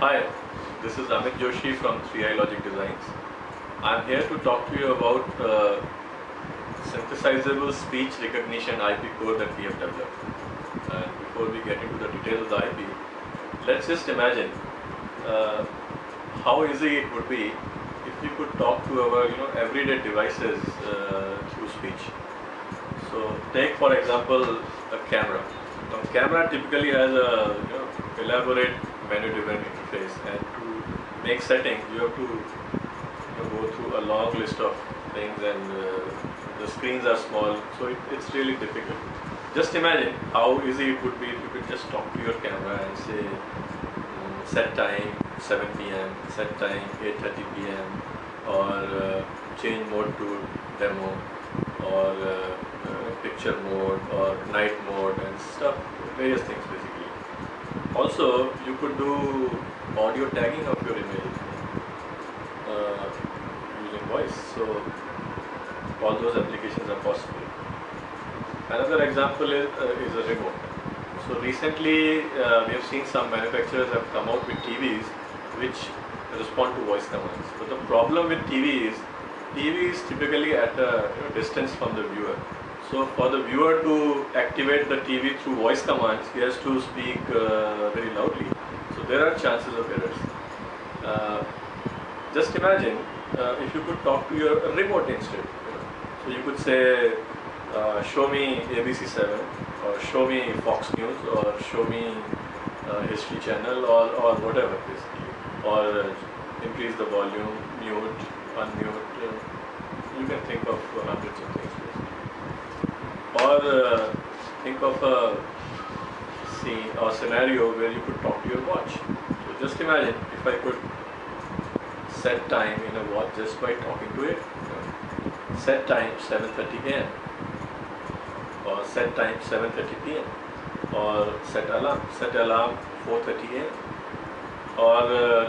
Hi, this is Amit Joshi from 3i Logic Designs. I'm here to talk to you about synthesizable speech recognition IP core that we have developed. And before we get into the details of the IP, let's just imagine how easy it would be if we could talk to our everyday devices through speech. So take for example a camera. Now camera typically has a elaborate menu-driven interface, and to make settings you have to go through a long list of things, and the screens are small, so it's really difficult. Just imagine how easy it would be if you could just talk to your camera and say set time 7 p.m., set time 8:30 p.m. or change mode to demo, or picture mode or night mode and stuff, various things basically. Also, you could do audio tagging of your image using voice, so all those applications are possible. Another example is a remote. So recently we have seen some manufacturers have come out with TVs which respond to voice commands. But the problem with TV is typically at a distance from the viewer. So for the viewer to activate the TV through voice commands, he has to speak very loudly. So there are chances of errors. Just imagine if you could talk to your remote instead. So you could say, show me ABC 7, or show me Fox News, or show me History Channel, or whatever basically, or increase the volume, mute, unmute. You can think of hundreds of things basically. Or think of a scene or scenario where you could talk to your watch. So just imagine if I could set time in a watch just by talking to it. Set time 7:30 a.m. or set time 7:30 p.m. or set alarm 4:30 a.m. or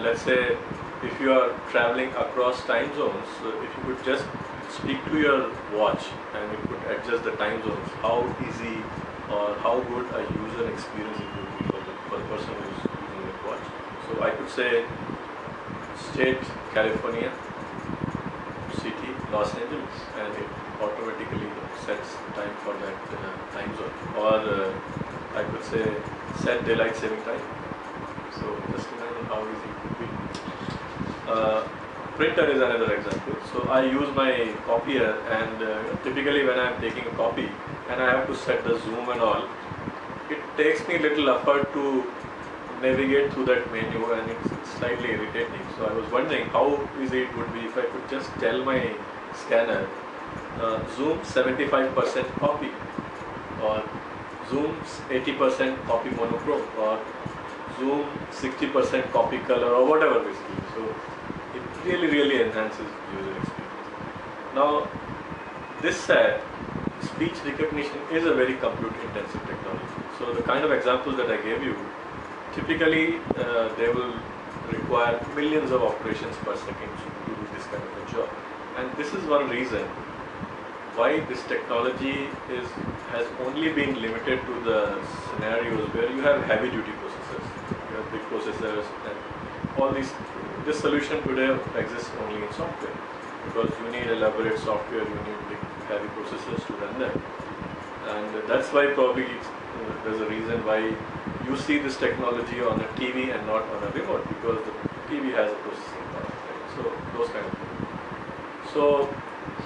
let's say if you are traveling across time zones, if you could just speak to your watch and it could adjust the time zones, how easy or how good a user experience it would be for the person who is using that watch. So I could say state California, city Los Angeles, and it automatically sets time for that time zone. Or I could say set daylight saving time. So just imagine how easy it would be. Printer is another example. So I use my copier, and typically when I am taking a copy and I have to set the zoom and all, it takes me little effort to navigate through that menu, and it's slightly irritating. So I was wondering how easy it would be if I could just tell my scanner, zoom 75% copy, or zoom 80% copy monochrome, or zoom 60% copy color, or whatever basically. So it really enhances user experience. Now, this said, speech recognition is a very compute intensive technology. So the kind of examples that I gave you, typically they will require millions of operations per second to do this kind of a job. And this is one reason why this technology has only been limited to the scenarios where you have heavy duty processors, you have big processors, and all these. This solution today exists only in software, because you need elaborate software, you need big heavy processors to run them, and that's why probably there's a reason why you see this technology on a TV and not on a remote, because the TV has a processing power, right? So those kind of things. So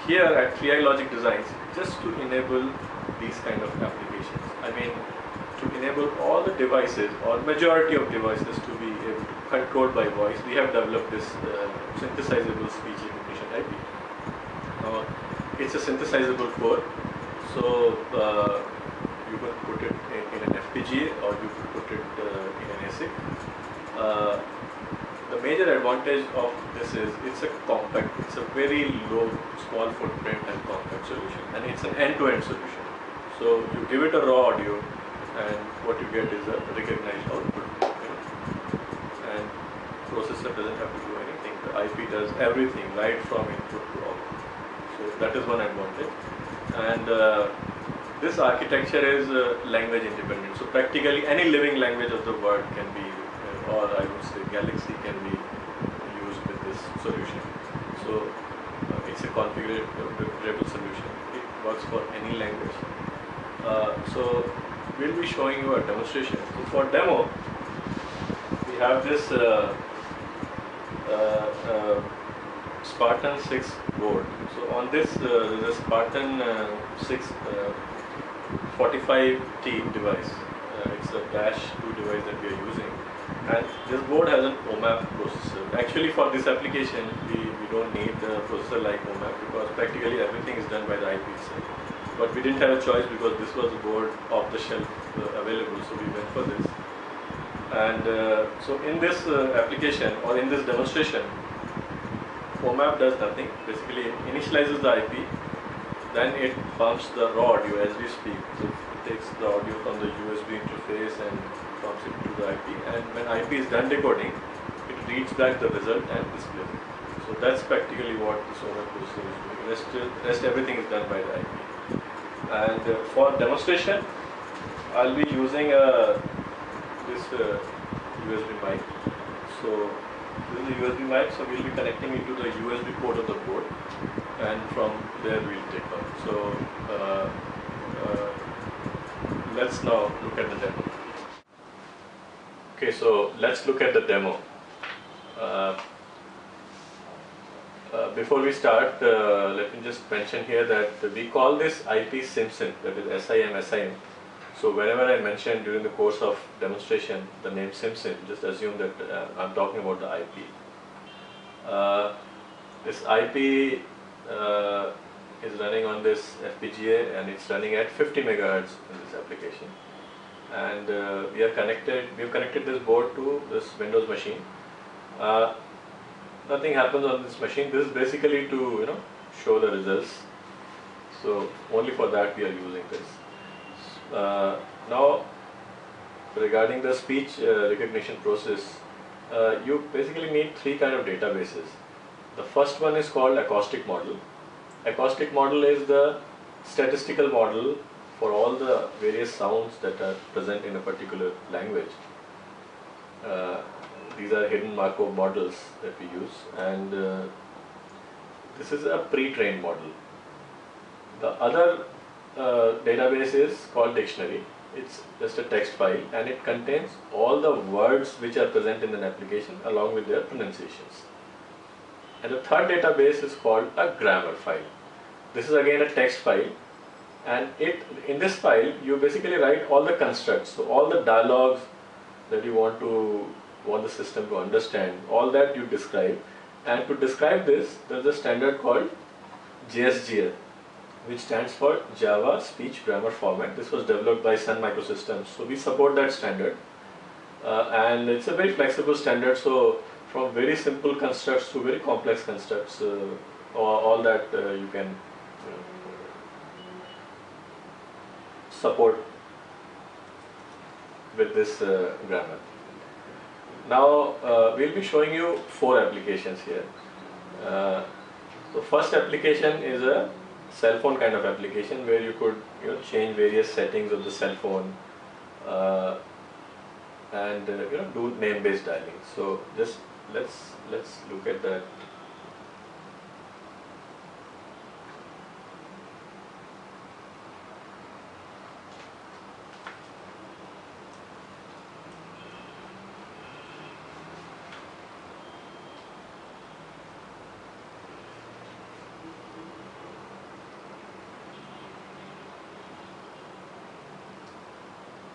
here at 3i Logic Designs, just to enable these kind of applications, I mean to enable all the devices or majority of devices to be able to control by voice, we have developed this synthesizable speech recognition IP. It's a synthesizable core, so you can put it in an FPGA, or you could put it in an ASIC. The major advantage of this is it's a very low, small footprint and compact solution, and it's an end-to-end solution. So you give it a raw audio, and what you get is a recognized output. And processor doesn't have to do anything. The IP does everything, right from input to output. So that is one advantage. And this architecture is language independent. So practically any living language of the world can be or I would say Galaxy can be used with this solution. So it's a configurable solution. It works for any language. So we'll be showing you a demonstration. So for demo, we have this Spartan 6 board. So on this there is a Spartan 6 45T device. It's a Dash 2 device that we are using, and this board has an OMAP processor. Actually, for this application we don't need a processor like OMAP, because practically everything is done by the IP itself. But we didn't have a choice because this was a board off the shelf available, so we went for this. And so in this application, or in this demonstration, OMAP does nothing. Basically it initializes the IP, then it pumps the raw audio as we speak. So it takes the audio from the USB interface and pumps it to the IP, and when IP is done decoding, it reads back the result and displays it. So that's practically what this OMAP processor is doing. Rest everything is done by the IP. And for demonstration, I'll be using this USB mic. So this is a USB mic, so we'll be connecting it to the USB port of the board, and from there we'll take off. So let's now look at the demo. Okay, so let's look at the demo. Before we start, let me just mention here that we call this IP SIM, that is SIM. So whenever I mention during the course of demonstration the name SIM, just assume that I'm talking about the IP. This IP is running on this FPGA, and it's running at 50 megahertz in this application. And we've connected this board to this Windows machine. Nothing happens on this machine. This is basically to show the results. So only for that we are using this. Now, regarding the speech recognition process, you basically need three kind of databases. The first one is called acoustic model. Acoustic model is the statistical model for all the various sounds that are present in a particular language. These are hidden Markov models that we use, and this is a pre-trained model. The other database is called dictionary. It's just a text file, and it contains all the words which are present in an application along with their pronunciations. And the third database is called a grammar file. This is again a text file, and in this file you basically write all the constructs, so all the dialogues that you want the system to understand, all that you describe. And to describe this, there is a standard called JSGL, which stands for Java Speech Grammar Format. This was developed by Sun Microsystems, so we support that standard, and it's a very flexible standard. So from very simple constructs to very complex constructs, all that you can support with this grammar. Now we'll be showing you 4 applications here. The first application is a cell phone kind of application, where you could change various settings of the cell phone and do name-based dialing. So just let's look at that.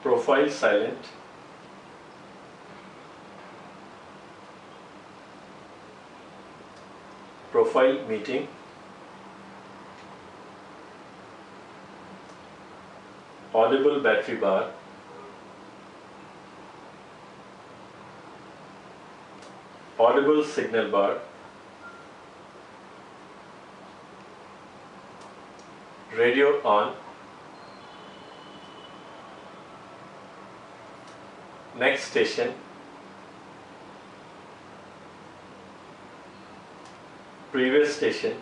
Profile silent, profile meeting, audible battery bar, audible signal bar, radio on, next station, previous station,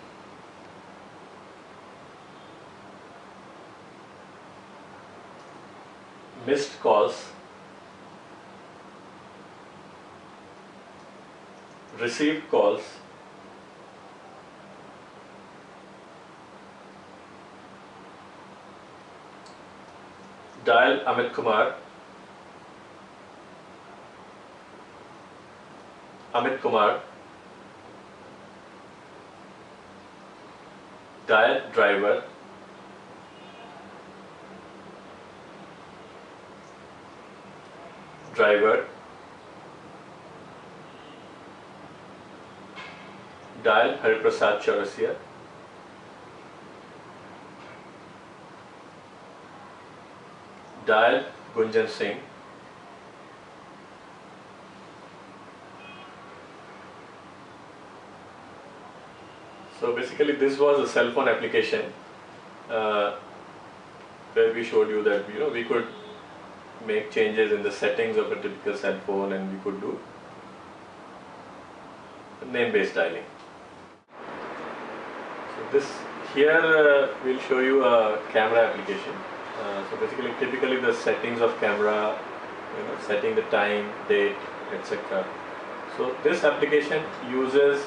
missed calls, receive calls, dial Amit Kumar, dial driver, dial Hariprasad Chaurasia, dial Gunjan Singh, so basically this was a cell phone application where we showed you that we could make changes in the settings of a typical cell phone, and we could do name-based dialing. So this here we'll show you a camera application. So basically, typically the settings of camera, setting the time, date, etc. So this application uses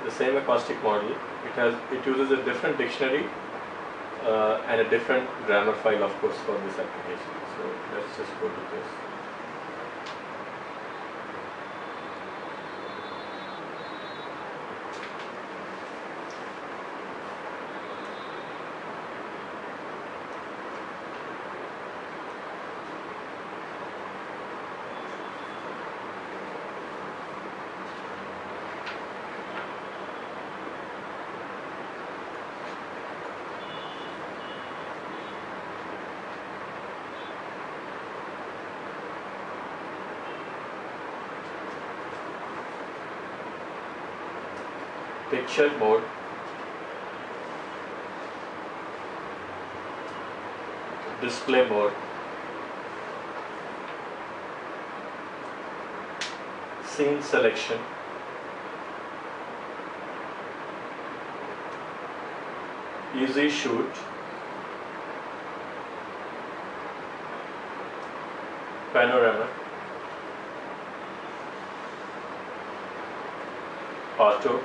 the same acoustic model. It uses a different dictionary and a different grammar file, of course, for this application. So let's just go to this. Picture mode, display mode, scene selection, easy shoot, panorama, auto,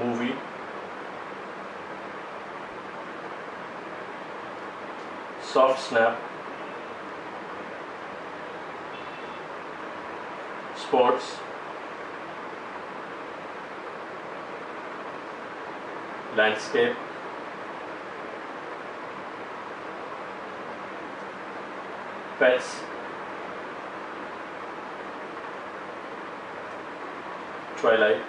movie, soft snap, sports, landscape, pets, twilight,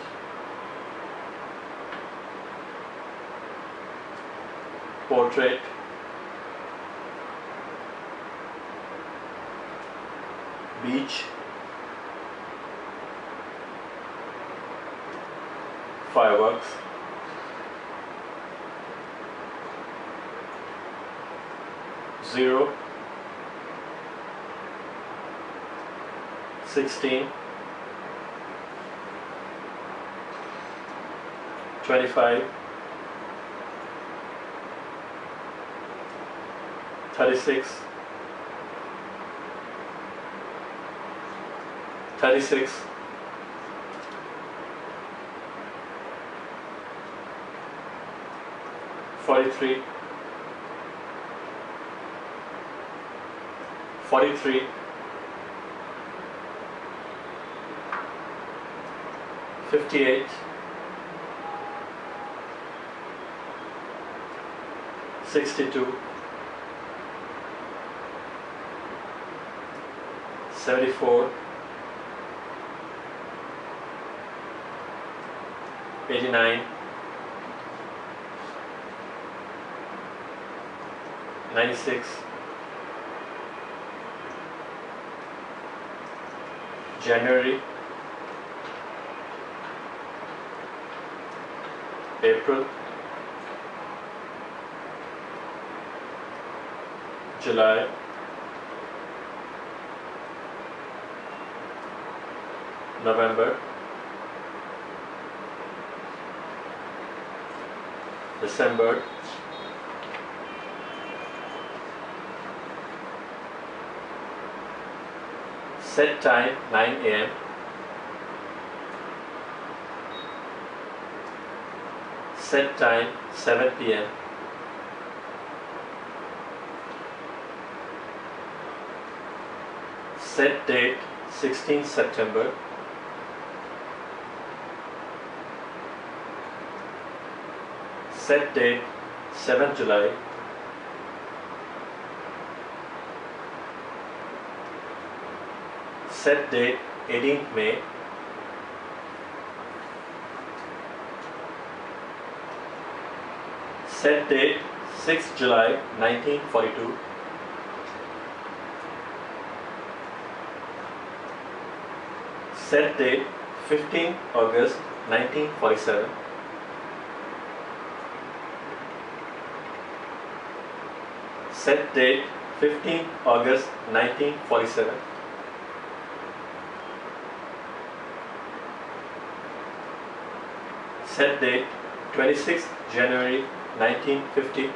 portrait, beach, fireworks, zero, 16, 25, 36, 36, 43, 43, 58, 62, 74, 89, 96, January, April, July, November, December, Set time 9 a.m. Set time 7 p.m. Set date 16 September. Set date 7 July. Set date 18th May. Set date 6th July 1942. Set date 15 August 1947. Set date 15 August 1947. Set date 26 January 1950.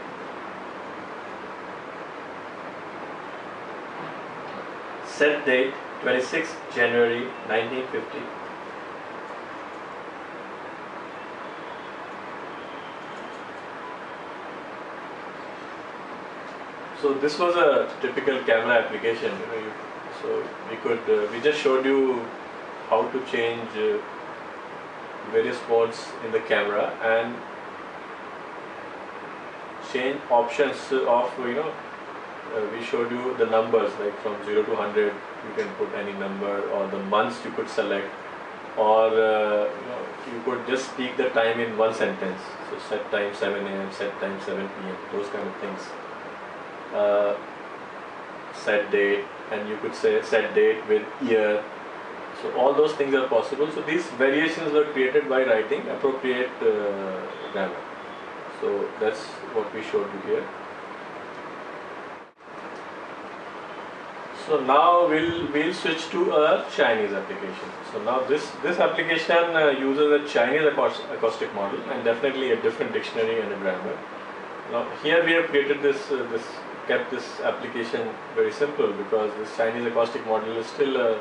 Set date 26 January 1950. So this was a typical camera application. So we just showed you how to change various modes in the camera and change options of we showed you the numbers, like from 0 to 100 you can put any number, or the months you could select, or you could just speak the time in one sentence. So set time 7 a.m., set time 7 p.m., those kind of things. Set date, and you could say set date with year. So all those things are possible. So these variations were created by writing appropriate grammar. So that's what we showed you here. So now we'll switch to a Chinese application. So now this application uses a Chinese acoustic model and definitely a different dictionary and a grammar. Now here we have created kept this application very simple, because this Chinese acoustic model is still a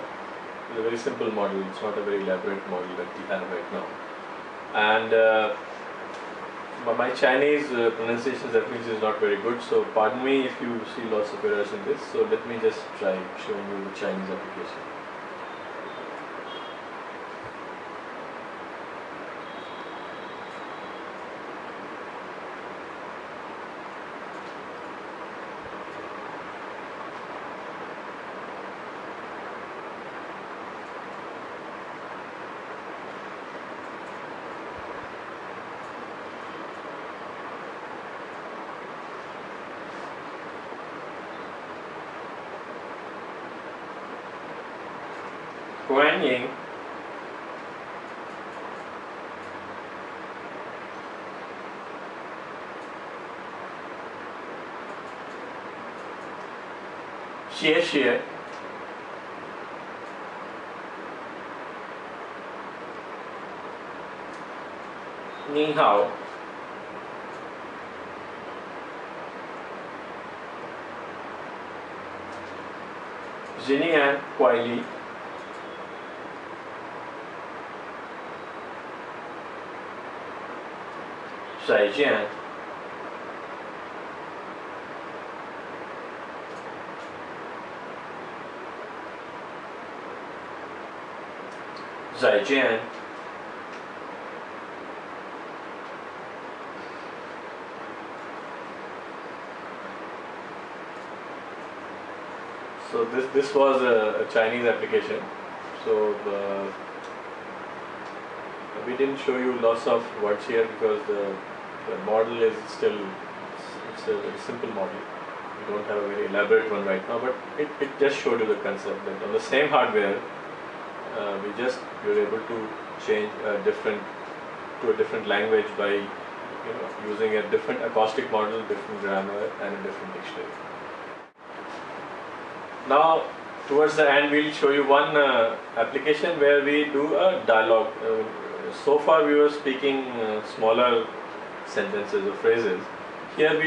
very simple model. It's not a very elaborate model that we have right now. And my Chinese pronunciation definitely is not very good, so pardon me if you see lots of errors in this. So let me just try showing you the Chinese application. 欢迎 谢谢 你好 Jenny and Wiley再见 再见 So this was a Chinese application. So we didn't show you lots of words here because the model is still it's a very simple model. We don't have a very elaborate one right now, but it just showed you the concept that on the same hardware we were able to change to a different language by using a different acoustic model, different grammar, and a different dictionary. Now, towards the end, we'll show you one application where we do a dialogue. So far, we were speaking smaller sentences or phrases. Here,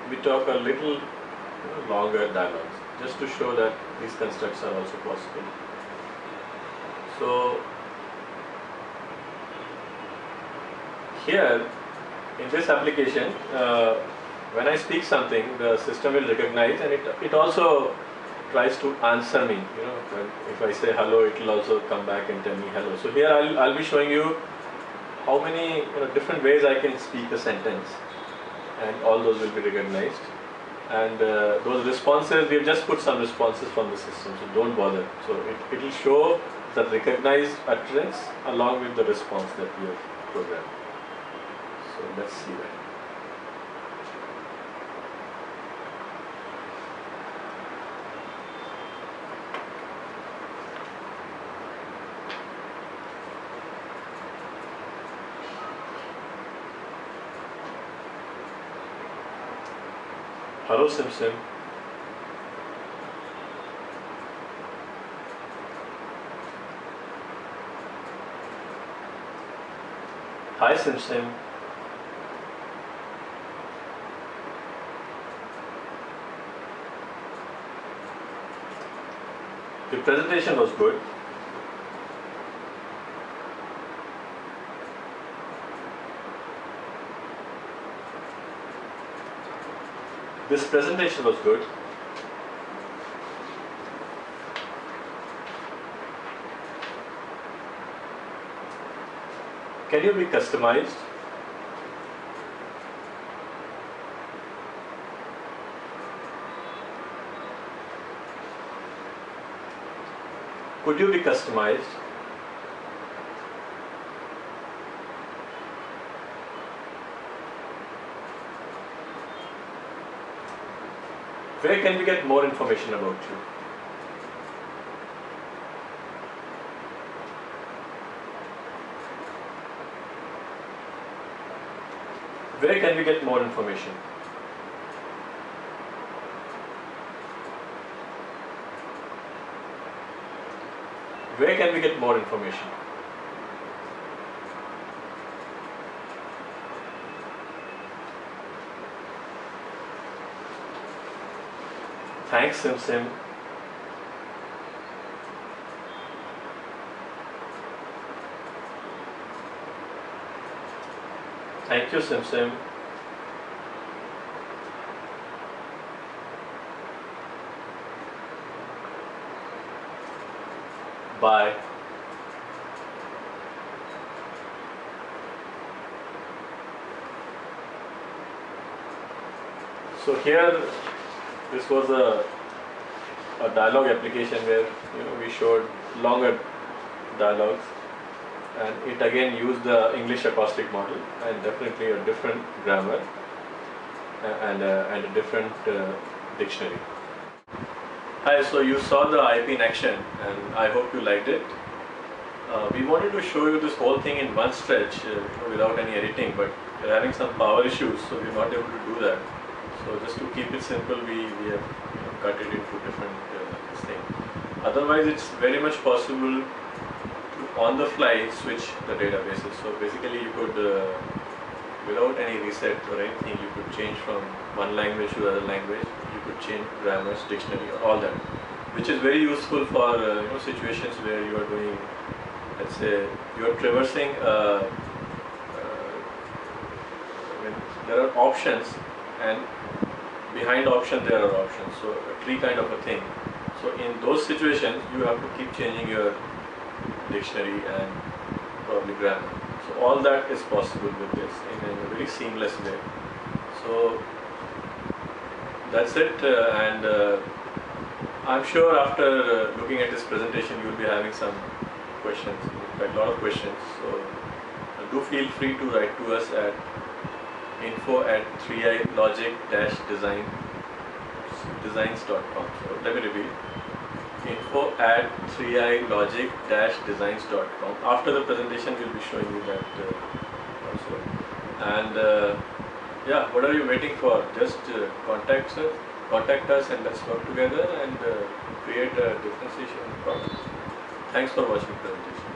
we talk a little longer dialogues, just to show that these constructs are also possible. So here in this application, when I speak something, the system will recognize, and it also tries to answer me. If I say hello, it will also come back and tell me hello. So here I'll be showing you how many different ways I can speak a sentence, and all those will be recognized. And those responses, we've just put some responses from the system, so don't bother. So it will show the recognized utterance along with the response that we have programmed. So let's see that. Hello, Simpson. Hi, Simpson. The presentation was good. This presentation was good. Can you be customized? Could you be customized? Where can we get more information about you? Where can we get more information? Where can we get more information? Thanks, Simpson. Thank you, Simpson. Bye. So here, this was a dialogue application where we showed longer dialogues, and it again used the English acoustic model and definitely a different grammar and a different dictionary. Hi, so you saw the IP in action and I hope you liked it. We wanted to show you this whole thing in one stretch without any editing, but we're having some power issues, so we're not able to do that. So just to keep it simple, we have cut it into different things. Otherwise, it's very much possible to on the fly switch the databases. So basically, you could, without any reset or anything, you could change from one language to another language. You could change grammars, dictionary, all that, which is very useful for situations where you are doing, let's say, you are traversing. There are options, and behind option there are options, so a tree kind of a thing. So in those situations you have to keep changing your dictionary and probably grammar. So all that is possible with this in a very seamless way. So that's it, and I'm sure after looking at this presentation you will be having some questions, in fact a lot of questions. So do feel free to write to us at info@3ilogic-designs.com. So let me repeat, info@3ilogic-designs.com. After the presentation we'll be showing you that also. And yeah, what are you waiting for? Just contact us and let's work together and create a differentiation product. Thanks for watching the presentation.